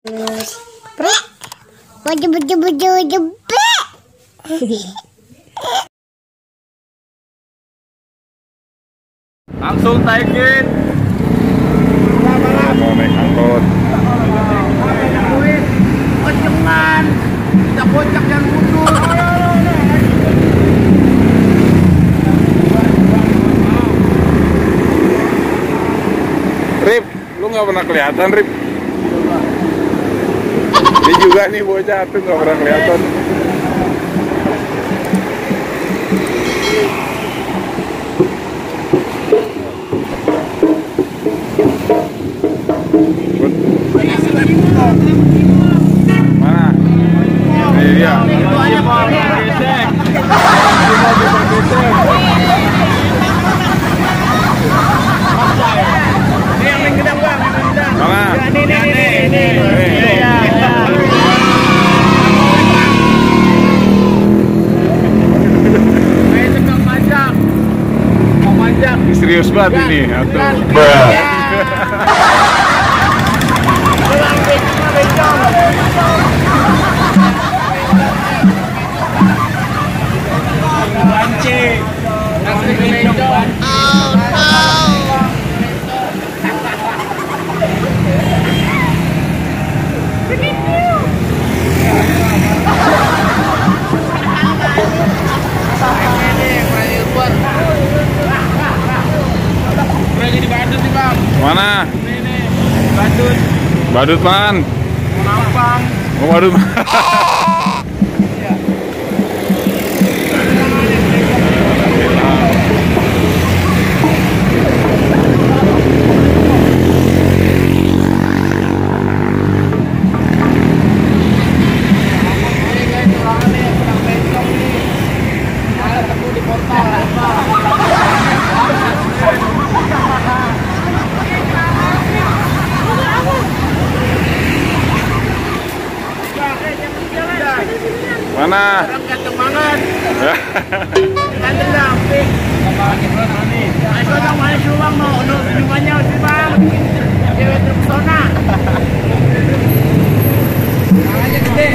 Langsung taikin. Mau naik angkot. Kencengan. Kita kocak dan mundur. Rip, lu nggak pernah kelihatan, Rip. Dia juga nih bocah tuh nggak pernah kelihatan. Mana? Ini dia. Mana? Serius banget ini, atuh. Mana? Badut. Badut man. Mampang. Oh, badut. Mana? Orang ganteng banget. Ganteng dah. Ayo dong mana suang mau, semuanya sih bang. Cewek terpesona. Tangannya gede.